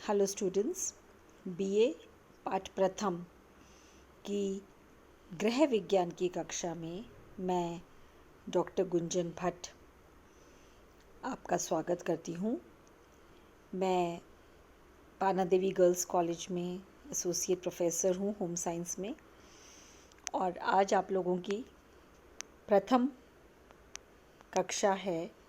Hello students, BA पाठ प्रथम की गृह विज्ञान की कक्षा में मैं डॉक्टर गुंजन भट्ट आपका स्वागत करती हूँ। मैं पाना देवी गर्ल्स कॉलेज में एसोसिएट प्रोफेसर हूँ होम साइंस में, और आज आप लोगों की प्रथम कक्षा है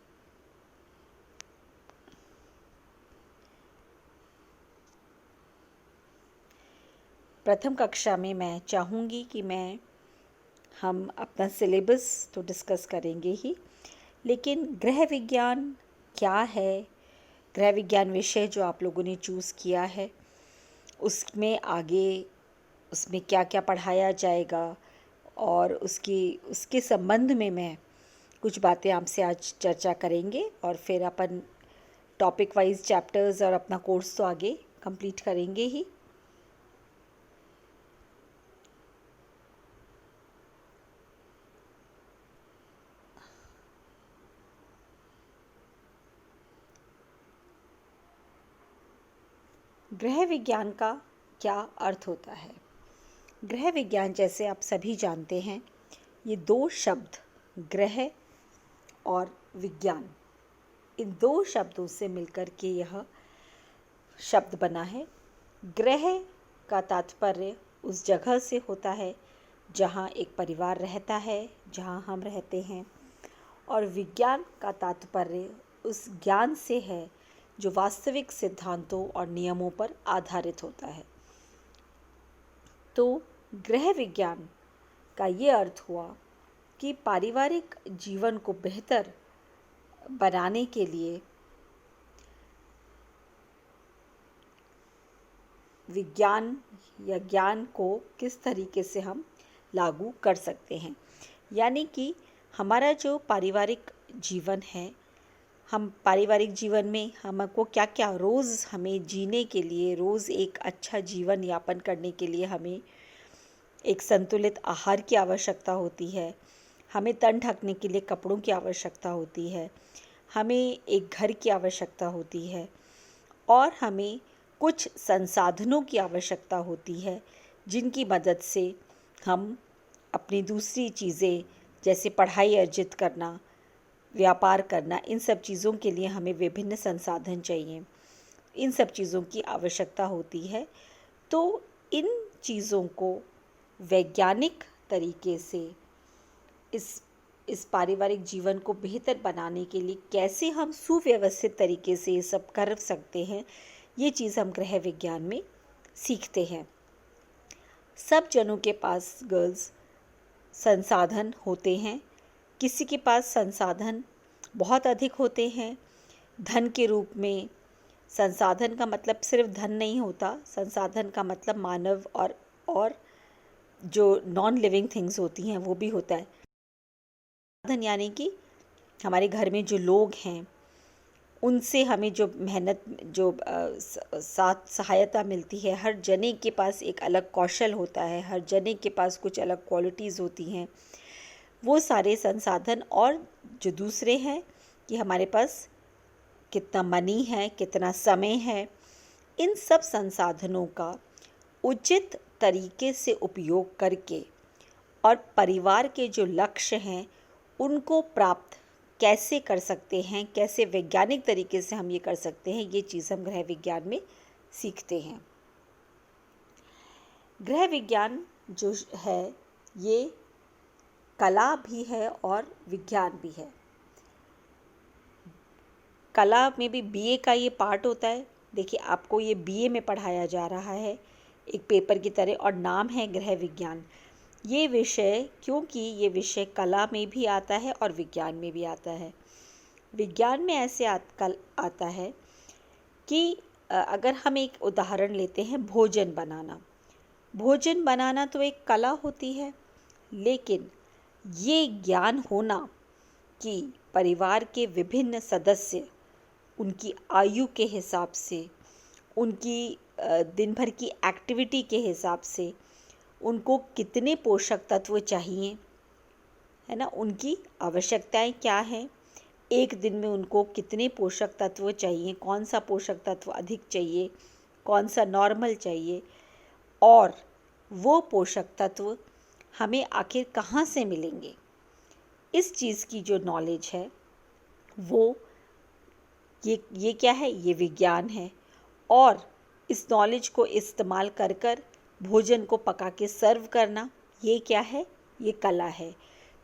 प्रथम कक्षा में मैं चाहूँगी कि हम अपना सिलेबस तो डिस्कस करेंगे ही, लेकिन गृह विज्ञान क्या है, गृह विज्ञान विषय जो आप लोगों ने चूज़ किया है उसमें उसमें क्या क्या पढ़ाया जाएगा और उसके संबंध में मैं कुछ बातें आपसे आज चर्चा करेंगे, और फिर अपन टॉपिक वाइज चैप्टर्स और अपना कोर्स तो आगे कंप्लीट करेंगे ही। गृह विज्ञान का क्या अर्थ होता है? गृह विज्ञान, जैसे आप सभी जानते हैं, ये दो शब्द गृह और विज्ञान, इन दो शब्दों से मिलकर के यह शब्द बना है। गृह का तात्पर्य उस जगह से होता है जहाँ एक परिवार रहता है, जहाँ हम रहते हैं, और विज्ञान का तात्पर्य उस ज्ञान से है जो वास्तविक सिद्धांतों और नियमों पर आधारित होता है। तो गृह विज्ञान का ये अर्थ हुआ कि पारिवारिक जीवन को बेहतर बनाने के लिए विज्ञान या ज्ञान को किस तरीके से हम लागू कर सकते हैं। यानी कि हमारा जो पारिवारिक जीवन है, हम पारिवारिक जीवन में हमको क्या क्या रोज़ हमें जीने के लिए, रोज़ एक अच्छा जीवन यापन करने के लिए हमें एक संतुलित आहार की आवश्यकता होती है, हमें तन ढकने के लिए कपड़ों की आवश्यकता होती है, हमें एक घर की आवश्यकता होती है, और हमें कुछ संसाधनों की आवश्यकता होती है जिनकी मदद से हम अपनी दूसरी चीज़ें जैसे पढ़ाई अर्जित करना, व्यापार करना, इन सब चीज़ों के लिए हमें विभिन्न संसाधन चाहिए, इन सब चीज़ों की आवश्यकता होती है। तो इन चीज़ों को वैज्ञानिक तरीके से इस पारिवारिक जीवन को बेहतर बनाने के लिए कैसे हम सुव्यवस्थित तरीके से ये सब कर सकते हैं, ये चीज़ हम गृह विज्ञान में सीखते हैं। सब जनों के पास गर्ल्स संसाधन होते हैं, किसी के पास संसाधन बहुत अधिक होते हैं। धन के रूप में, संसाधन का मतलब सिर्फ धन नहीं होता, संसाधन का मतलब मानव और जो नॉन लिविंग थिंग्स होती हैं वो भी होता है। संसाधन यानी कि हमारे घर में जो लोग हैं उनसे हमें जो मेहनत, जो साथ सहायता मिलती है। हर जने के पास एक अलग कौशल होता है, हर जने के पास कुछ अलग क्वालिटीज़ होती हैं, वो सारे संसाधन। और जो दूसरे हैं कि हमारे पास कितना मनी है, कितना समय है, इन सब संसाधनों का उचित तरीके से उपयोग करके और परिवार के जो लक्ष्य हैं उनको प्राप्त कैसे कर सकते हैं, कैसे वैज्ञानिक तरीके से हम ये कर सकते हैं, ये चीज़ हम गृह विज्ञान में सीखते हैं। गृह विज्ञान जो है ये कला भी है और विज्ञान भी है। कला में भी बीए का ये पार्ट होता है। देखिए, आपको ये बीए में पढ़ाया जा रहा है एक पेपर की तरह, और नाम है गृह विज्ञान। ये विषय, क्योंकि ये विषय कला में भी आता है और विज्ञान में भी आता है। विज्ञान में ऐसे आता है कि अगर हम एक उदाहरण लेते हैं, भोजन बनाना। भोजन बनाना तो एक कला होती है, लेकिन ये ज्ञान होना कि परिवार के विभिन्न सदस्य उनकी आयु के हिसाब से, उनकी दिन भर की एक्टिविटी के हिसाब से उनको कितने पोषक तत्व चाहिए, है ना, उनकी आवश्यकताएं क्या हैं, एक दिन में उनको कितने पोषक तत्व चाहिए, कौन सा पोषक तत्व अधिक चाहिए, कौन सा नॉर्मल चाहिए, और वो पोषक तत्व हमें आखिर कहाँ से मिलेंगे, इस चीज़ की जो नॉलेज है वो ये क्या है, ये विज्ञान है। और इस नॉलेज को इस्तेमाल कर कर भोजन को पका के सर्व करना, ये क्या है, ये कला है।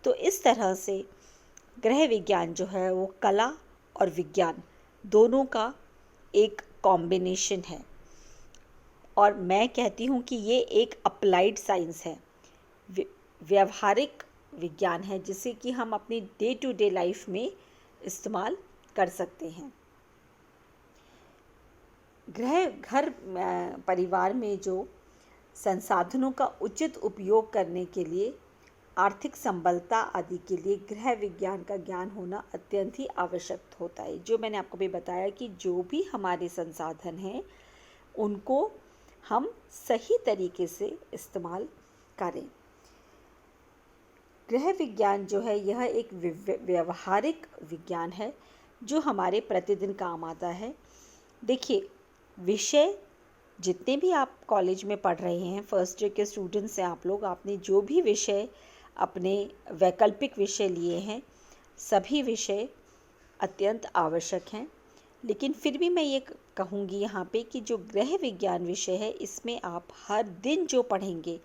तो इस तरह से गृह विज्ञान जो है वो कला और विज्ञान दोनों का एक कॉम्बिनेशन है, और मैं कहती हूँ कि ये एक अप्लाइड साइंस है, व्यावहारिक विज्ञान है, जिसे कि हम अपनी डे टू डे लाइफ में इस्तेमाल कर सकते हैं। घर परिवार में जो संसाधनों का उचित उपयोग करने के लिए, आर्थिक संबलता आदि के लिए गृह विज्ञान का ज्ञान होना अत्यंत ही आवश्यक होता है। जो मैंने आपको भी बताया कि जो भी हमारे संसाधन हैं उनको हम सही तरीके से इस्तेमाल करें। गृह विज्ञान जो है यह एक व्यवहारिक विज्ञान है जो हमारे प्रतिदिन काम आता है। देखिए, विषय जितने भी आप कॉलेज में पढ़ रहे हैं, फर्स्ट ईयर के स्टूडेंट्स हैं आप लोग, आपने जो भी विषय अपने वैकल्पिक विषय लिए हैं, सभी विषय अत्यंत आवश्यक हैं। लेकिन फिर भी मैं ये कहूँगी यहाँ पे कि जो गृह विज्ञान विषय है इसमें आप हर दिन जो पढ़ेंगे,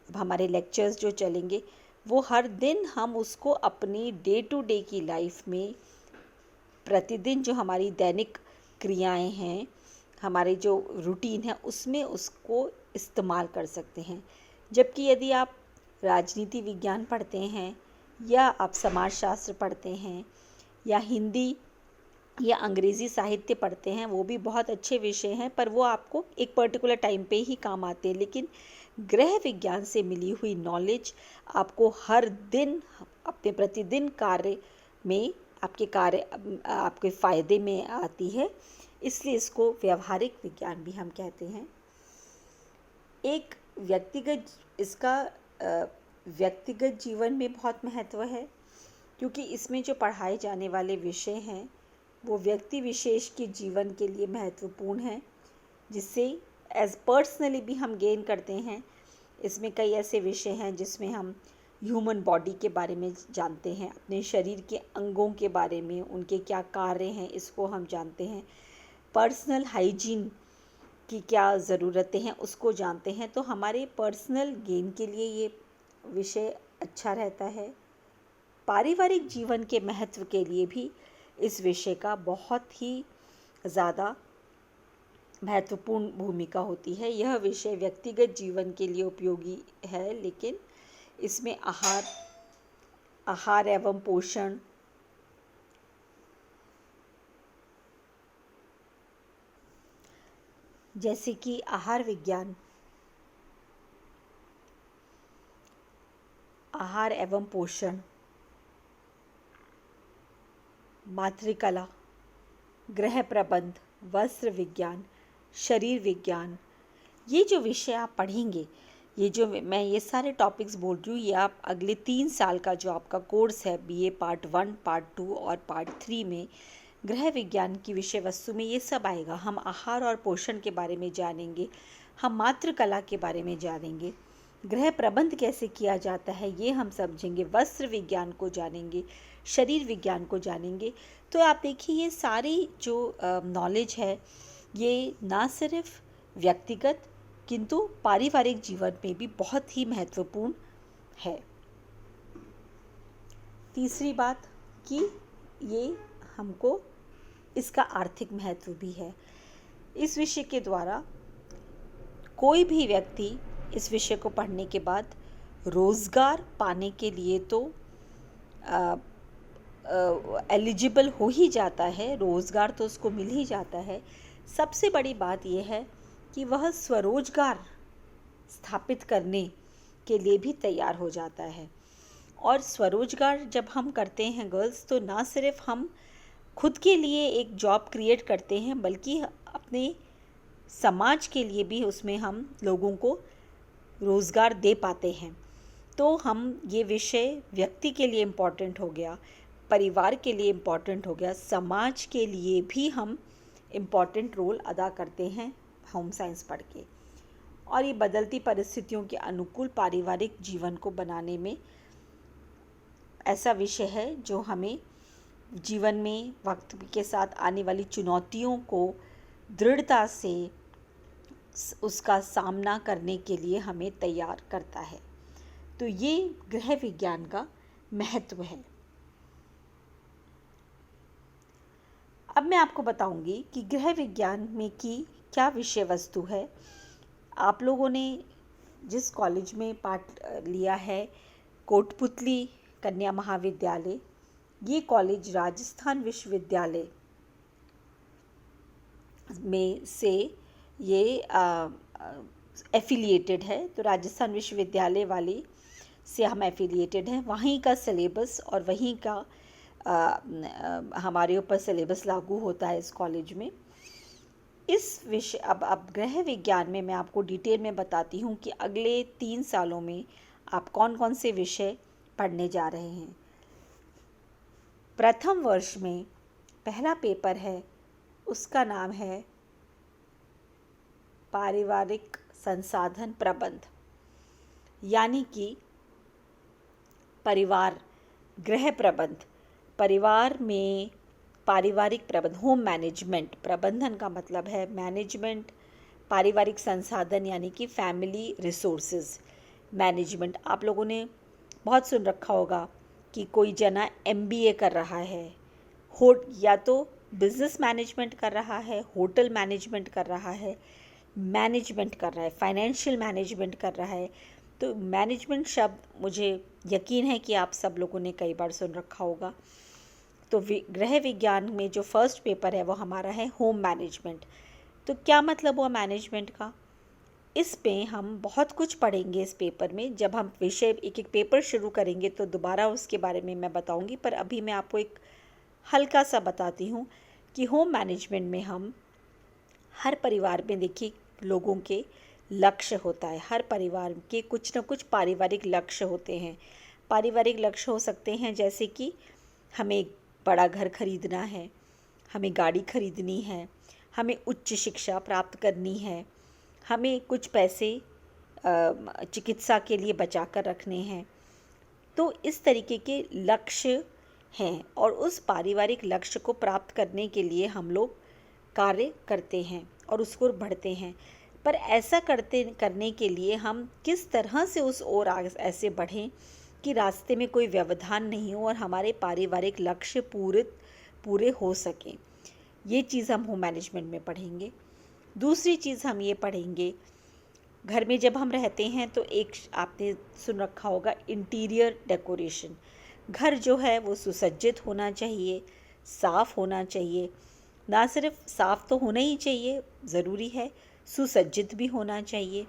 अब हमारे लेक्चर्स जो चलेंगे वो हर दिन हम उसको अपनी डे टू डे की लाइफ में, प्रतिदिन जो हमारी दैनिक क्रियाएं हैं, हमारे जो रूटीन है उसमें उसको इस्तेमाल कर सकते हैं। जबकि यदि आप राजनीति विज्ञान पढ़ते हैं या आप समाजशास्त्र पढ़ते हैं या हिंदी या अंग्रेज़ी साहित्य पढ़ते हैं, वो भी बहुत अच्छे विषय हैं, पर वो आपको एक पर्टिकुलर टाइम पे ही काम आते हैं। लेकिन गृह विज्ञान से मिली हुई नॉलेज आपको हर दिन अपने प्रतिदिन कार्य में आपके फ़ायदे में आती है, इसलिए इसको व्यवहारिक विज्ञान भी हम कहते हैं। एक व्यक्तिगत जीवन में बहुत महत्व है, क्योंकि इसमें जो पढ़ाए जाने वाले विषय हैं वो व्यक्ति विशेष के जीवन के लिए महत्वपूर्ण है, जिससे एज पर्सनली भी हम गेन करते हैं। इसमें कई ऐसे विषय हैं जिसमें हम ह्यूमन बॉडी के बारे में जानते हैं, अपने शरीर के अंगों के बारे में, उनके क्या कार्य हैं इसको हम जानते हैं, पर्सनल हाइजीन की क्या ज़रूरतें हैं उसको जानते हैं। तो हमारे पर्सनल गेन के लिए ये विषय अच्छा रहता है। पारिवारिक जीवन के महत्व के लिए भी इस विषय का बहुत ही ज़्यादा महत्वपूर्ण भूमिका होती है। यह विषय व्यक्तिगत जीवन के लिए उपयोगी है, लेकिन इसमें आहार एवं पोषण, जैसे कि आहार विज्ञान, आहार एवं पोषण, मातृकला, गृह प्रबंध, वस्त्र विज्ञान, शरीर विज्ञान, ये जो विषय आप पढ़ेंगे, ये जो मैं ये सारे टॉपिक्स बोल रही हूँ, ये आप अगले 3 साल का जो आपका कोर्स है BA पार्ट 1, पार्ट 2 और पार्ट 3 में गृह विज्ञान की विषय वस्तु में ये सब आएगा। हम आहार और पोषण के बारे में जानेंगे, हम मातृकला के बारे में जानेंगे, गृह प्रबंध कैसे किया जाता है ये हम समझेंगे, वस्त्र विज्ञान को जानेंगे, शरीर विज्ञान को जानेंगे। तो आप देखिए, ये सारी जो नॉलेज है ये ना सिर्फ व्यक्तिगत किंतु पारिवारिक जीवन में भी बहुत ही महत्वपूर्ण है। तीसरी बात कि ये हमको इसका आर्थिक महत्व भी है। इस विषय के द्वारा कोई भी व्यक्ति इस विषय को पढ़ने के बाद रोज़गार पाने के लिए तो एलिजिबल हो ही जाता है, रोज़गार तो उसको मिल ही जाता है। सबसे बड़ी बात यह है कि वह स्वरोजगार स्थापित करने के लिए भी तैयार हो जाता है। और स्वरोजगार जब हम करते हैं गर्ल्स, तो ना सिर्फ हम खुद के लिए एक जॉब क्रिएट करते हैं, बल्कि अपने समाज के लिए भी उसमें हम लोगों को रोज़गार दे पाते हैं। तो हम ये विषय व्यक्ति के लिए इम्पॉर्टेंट हो गया, परिवार के लिए इम्पॉर्टेंट हो गया, समाज के लिए भी हम इम्पॉर्टेंट रोल अदा करते हैं होम साइंस पढ़ के। और ये बदलती परिस्थितियों के अनुकूल पारिवारिक जीवन को बनाने में ऐसा विषय है जो हमें जीवन में वक्त के साथ आने वाली चुनौतियों को दृढ़ता से उसका सामना करने के लिए हमें तैयार करता है। तो ये गृह विज्ञान का महत्व है। अब मैं आपको बताऊंगी कि गृह विज्ञान में की क्या विषय वस्तु है। आप लोगों ने जिस कॉलेज में पाठ लिया है, कोटपुतली कन्या महाविद्यालय, ये कॉलेज राजस्थान विश्वविद्यालय में से ये एफिलिएटेड है। तो राजस्थान विश्वविद्यालय वाले से हम एफिलिएटेड हैं। वहीं का सिलेबस और वहीं का हमारे ऊपर सिलेबस लागू होता है इस कॉलेज में। इस विषय अब गृह विज्ञान में मैं आपको डिटेल में बताती हूँ कि अगले 3 सालों में आप कौन कौन से विषय पढ़ने जा रहे हैं। प्रथम वर्ष में पहला पेपर है, उसका नाम है पारिवारिक संसाधन प्रबंध, यानी कि परिवार गृह प्रबंध, परिवार में पारिवारिक प्रबंध, होम मैनेजमेंट। प्रबंधन का मतलब है मैनेजमेंट, पारिवारिक संसाधन यानी कि फैमिली रिसोर्सेज मैनेजमेंट। आप लोगों ने बहुत सुन रखा होगा कि कोई जना MBA कर रहा है, या तो बिजनेस मैनेजमेंट कर रहा है, होटल मैनेजमेंट कर रहा है, मैनेजमेंट कर रहा है, फाइनेंशियल मैनेजमेंट कर रहा है। तो मैनेजमेंट शब्द मुझे यकीन है कि आप सब लोगों ने कई बार सुन रखा होगा। तो गृह विज्ञान में जो फर्स्ट पेपर है वो हमारा है होम मैनेजमेंट। तो क्या मतलब हुआ मैनेजमेंट का? इस पे हम बहुत कुछ पढ़ेंगे इस पेपर में। जब हम विषय एक एक पेपर शुरू करेंगे तो दोबारा उसके बारे में मैं बताऊंगी, पर अभी मैं आपको एक हल्का सा बताती हूँ कि होम मैनेजमेंट में हम हर परिवार में, देखिए, लोगों के लक्ष्य होता है। हर परिवार के कुछ न कुछ पारिवारिक लक्ष्य होते हैं। पारिवारिक लक्ष्य हो सकते हैं जैसे कि हमें बड़ा घर खरीदना है, हमें गाड़ी खरीदनी है, हमें उच्च शिक्षा प्राप्त करनी है, हमें कुछ पैसे चिकित्सा के लिए बचा कर रखने हैं। तो इस तरीके के लक्ष्य हैं और उस पारिवारिक लक्ष्य को प्राप्त करने के लिए हम लोग कार्य करते हैं और उसको बढ़ते हैं। पर ऐसा करने के लिए हम किस तरह से उस ओर ऐसे बढ़ें कि रास्ते में कोई व्यवधान नहीं हो और हमारे पारिवारिक लक्ष्य पूरे हो सकें, ये चीज़ हम होम मैनेजमेंट में पढ़ेंगे। दूसरी चीज़ हम ये पढ़ेंगे, घर में जब हम रहते हैं तो एक आपने सुन रखा होगा इंटीरियर डेकोरेशन। घर जो है वो सुसज्जित होना चाहिए, साफ़ होना चाहिए। ना सिर्फ साफ़ तो होना ही चाहिए, ज़रूरी है, सुसज्जित भी होना चाहिए।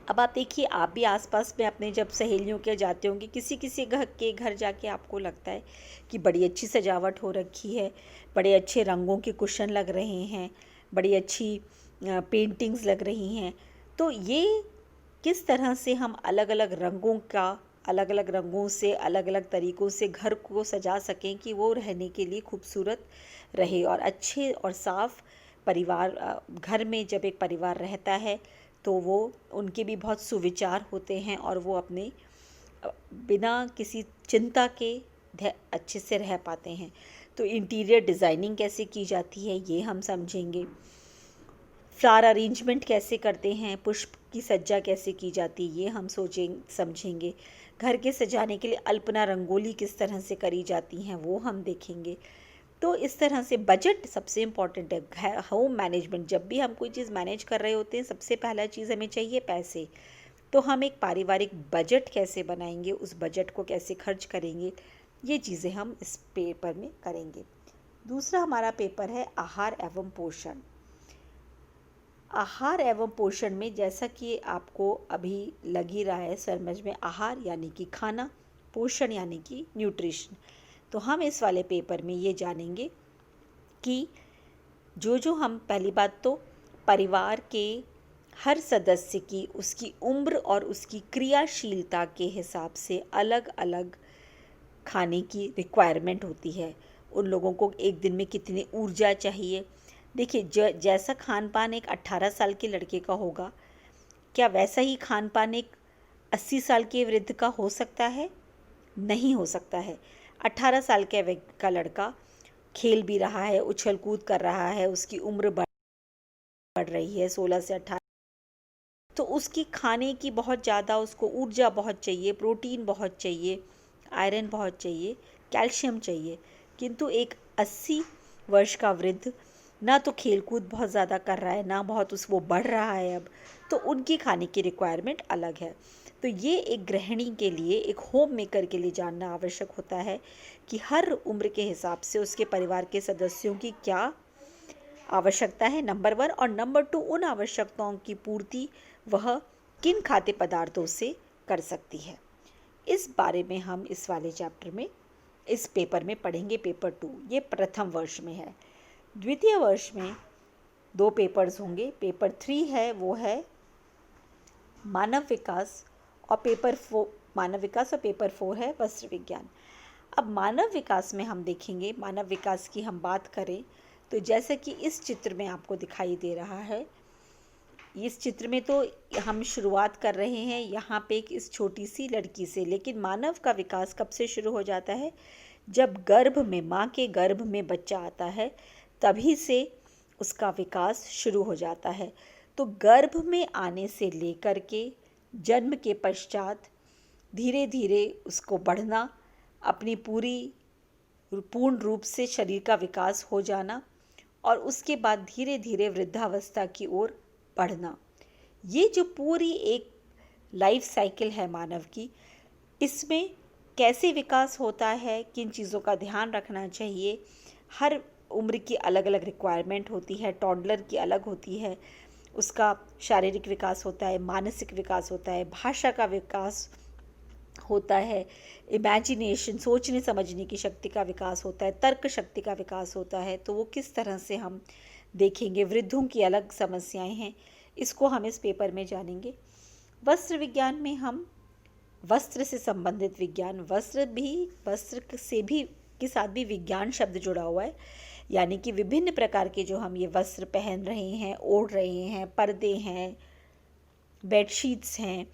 अब आप देखिए, आप भी आसपास में अपने जब सहेलियों के जाते होंगे, किसी घर जाके आपको लगता है कि बड़ी अच्छी सजावट हो रखी है, बड़े अच्छे रंगों के कुशन लग रहे हैं, बड़ी अच्छी पेंटिंग्स लग रही हैं। तो ये किस तरह से हम अलग अलग रंगों से अलग अलग तरीक़ों से घर को सजा सकें कि वो रहने के लिए खूबसूरत रहे और अच्छे और साफ़ परिवार। घर में जब एक परिवार रहता है तो वो उनके भी बहुत सुविचार होते हैं और वो अपने बिना किसी चिंता के अच्छे से रह पाते हैं। तो इंटीरियर डिज़ाइनिंग कैसे की जाती है ये हम समझेंगे। फ्लावर अरेंजमेंट कैसे करते हैं, पुष्प की सज्जा कैसे की जाती है ये हम समझेंगे। घर के सजाने के लिए अल्पना रंगोली किस तरह से करी जाती हैं वो हम देखेंगे। तो इस तरह से बजट सबसे इम्पॉर्टेंट है। होम मैनेजमेंट, जब भी हम कोई चीज़ मैनेज कर रहे होते हैं सबसे पहला चीज़ हमें चाहिए पैसे। तो हम एक पारिवारिक बजट कैसे बनाएंगे, उस बजट को कैसे खर्च करेंगे, ये चीज़ें हम इस पेपर में करेंगे। दूसरा हमारा पेपर है आहार एवं पोषण। आहार एवं पोषण में जैसा कि आपको अभी लग ही रहा है समझ में, आहार यानी कि खाना, पोषण यानी कि न्यूट्रिशन। तो हम इस वाले पेपर में ये जानेंगे कि जो हम पहली बात तो परिवार के हर सदस्य की उसकी उम्र और उसकी क्रियाशीलता के हिसाब से अलग अलग खाने की रिक्वायरमेंट होती है। उन लोगों को एक दिन में कितनी ऊर्जा चाहिए, देखिए, जैसा खान पान एक 18 साल के लड़के का होगा, क्या वैसा ही खान पान एक 80 साल के वृद्ध का हो सकता है? नहीं हो सकता है। 18 साल का लड़का खेल भी रहा है, उछल कूद कर रहा है, उसकी उम्र बढ़ रही है 16 से 18, तो उसकी खाने की बहुत ज़्यादा, उसको ऊर्जा बहुत चाहिए, प्रोटीन बहुत चाहिए, आयरन बहुत चाहिए, कैल्शियम चाहिए। किंतु एक 80 वर्ष का वृद्ध ना तो खेल कूद बहुत ज़्यादा कर रहा है, ना बहुत वो बढ़ रहा है अब, तो उनकी खाने की रिक्वायरमेंट अलग है। तो ये एक गृहिणी के लिए, एक होम मेकर के लिए जानना आवश्यक होता है कि हर उम्र के हिसाब से उसके परिवार के सदस्यों की क्या आवश्यकता है, नंबर 1, और नंबर 2, उन आवश्यकताओं की पूर्ति वह किन खाद्य पदार्थों से कर सकती है। इस बारे में हम इस वाले चैप्टर में, इस पेपर में पढ़ेंगे, पेपर 2। ये प्रथम वर्ष में है। द्वितीय वर्ष में 2 पेपर्स होंगे। पेपर 3 है, वो है मानव विकास, और पेपर 4 है वस्त्र विज्ञान। अब मानव विकास में हम देखेंगे, मानव विकास की हम बात करें तो जैसे कि इस चित्र में आपको दिखाई दे रहा है, इस चित्र में तो हम शुरुआत कर रहे हैं यहाँ पे एक इस छोटी सी लड़की से, लेकिन मानव का विकास कब से शुरू हो जाता है? जब गर्भ में, माँ के गर्भ में बच्चा आता है, तभी से उसका विकास शुरू हो जाता है। तो गर्भ में आने से लेकर के जन्म के पश्चात धीरे धीरे उसको बढ़ना, अपनी पूर्ण रूप से शरीर का विकास हो जाना, और उसके बाद धीरे धीरे वृद्धावस्था की ओर बढ़ना। ये जो पूरी एक लाइफ साइकिल है मानव की, इसमें कैसे विकास होता है, किन चीज़ों का ध्यान रखना चाहिए, हर उम्र की अलग अलग रिक्वायरमेंट होती है। टॉडलर की अलग होती है, उसका शारीरिक विकास होता है, मानसिक विकास होता है, भाषा का विकास होता है, इमेजिनेशन, सोचने समझने की शक्ति का विकास होता है, तर्क शक्ति का विकास होता है। तो वो किस तरह से हम देखेंगे। वृद्धों की अलग समस्याएं हैं, इसको हम इस पेपर में जानेंगे। वस्त्र विज्ञान में हम वस्त्र से संबंधित विज्ञान, वस्त्र से भी के साथ भी विज्ञान शब्द जुड़ा हुआ है, यानी कि विभिन्न प्रकार के जो हम ये वस्त्र पहन रहे हैं, ओढ़ रहे हैं, पर्दे हैं, बेडशीट्स हैं,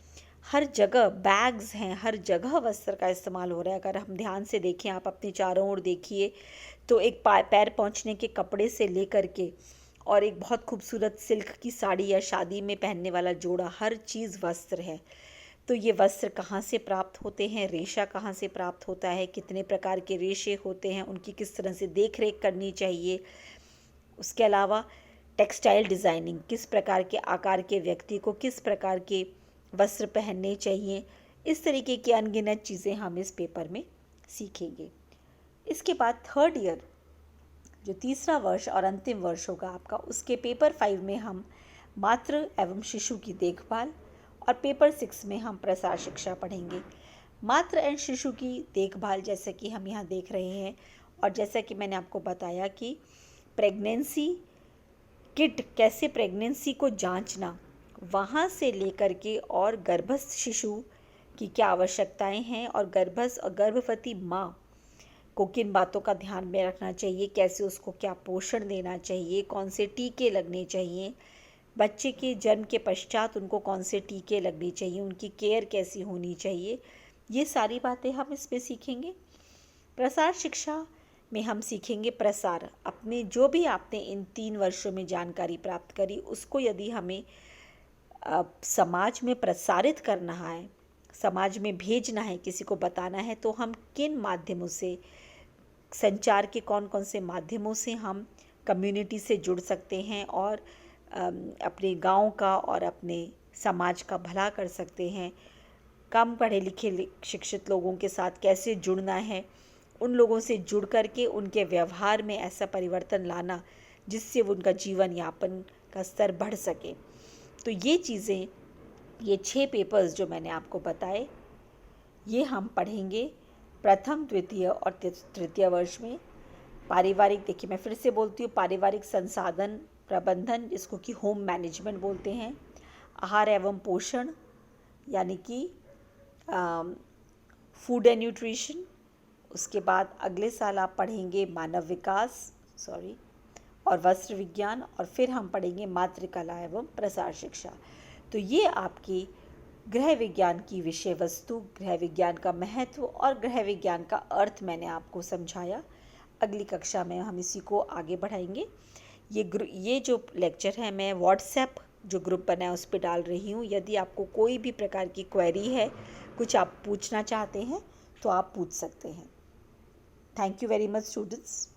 हर जगह बैग्स हैं, हर जगह वस्त्र का इस्तेमाल हो रहा है। अगर हम ध्यान से देखें, आप अपने चारों ओर देखिए, तो एक पैर पहुंचने के कपड़े से लेकर के और एक बहुत खूबसूरत सिल्क की साड़ी या शादी में पहनने वाला जोड़ा, हर चीज़ वस्त्र है। तो ये वस्त्र कहाँ से प्राप्त होते हैं, रेशा कहाँ से प्राप्त होता है, कितने प्रकार के रेशे होते हैं, उनकी किस तरह से देख रेख करनी चाहिए। उसके अलावा टेक्सटाइल डिज़ाइनिंग, किस प्रकार के आकार के व्यक्ति को किस प्रकार के वस्त्र पहनने चाहिए, इस तरीके की अनगिनत चीज़ें हम इस पेपर में सीखेंगे। इसके बाद थर्ड ईयर, जो तीसरा वर्ष और अंतिम वर्ष होगा आपका, उसके पेपर 5 में हम मातृ एवं शिशु की देखभाल, और पेपर 6 में हम प्रसार शिक्षा पढ़ेंगे। मातृ एवं शिशु की देखभाल जैसे कि हम यहाँ देख रहे हैं, और जैसा कि मैंने आपको बताया कि प्रेगनेंसी किट, कैसे प्रेगनेंसी को जांचना, वहाँ से लेकर के और गर्भस्थ शिशु की क्या आवश्यकताएं हैं, और गर्भवती माँ को किन बातों का ध्यान में रखना चाहिए, कैसे उसको क्या पोषण देना चाहिए, कौन से टीके लगने चाहिए, बच्चे के जन्म के पश्चात उनको कौन से टीके लगने चाहिए, उनकी केयर कैसी होनी चाहिए, ये सारी बातें हम इसमें सीखेंगे। प्रसार शिक्षा में हम सीखेंगे प्रसार, अपने जो भी आपने इन 3 वर्षों में जानकारी प्राप्त करी, उसको यदि हमें समाज में प्रसारित करना है, समाज में भेजना है, किसी को बताना है, तो हम किन माध्यमों से, संचार के कौन कौन से माध्यमों से हम कम्युनिटी से जुड़ सकते हैं और अपने गांव का और अपने समाज का भला कर सकते हैं। कम पढ़े लिखे शिक्षित लोगों के साथ कैसे जुड़ना है, उन लोगों से जुड़ करके उनके व्यवहार में ऐसा परिवर्तन लाना जिससे उनका जीवन यापन का स्तर बढ़ सके। तो ये चीज़ें, ये 6 पेपर्स जो मैंने आपको बताए, ये हम पढ़ेंगे प्रथम, द्वितीय और तृतीय वर्ष में। पारिवारिक, देखिए मैं फिर से बोलती हूँ, पारिवारिक संसाधन प्रबंधन, जिसको कि होम मैनेजमेंट बोलते हैं। आहार एवं पोषण, यानी कि फूड एंड न्यूट्रिशन। उसके बाद अगले साल आप पढ़ेंगे मानव विकास, और वस्त्र विज्ञान, और फिर हम पढ़ेंगे मातृकला एवं प्रसार शिक्षा। तो ये आपकी गृह विज्ञान की विषय वस्तु, गृह विज्ञान का महत्व और गृह विज्ञान का अर्थ मैंने आपको समझाया। अगली कक्षा में हम इसी को आगे बढ़ाएंगे। ये जो लेक्चर है मैं व्हाट्सएप जो ग्रुप बना है उस पर डाल रही हूँ। यदि आपको कोई भी प्रकार की क्वेरी है, कुछ आप पूछना चाहते हैं तो आप पूछ सकते हैं। Thank you very much students.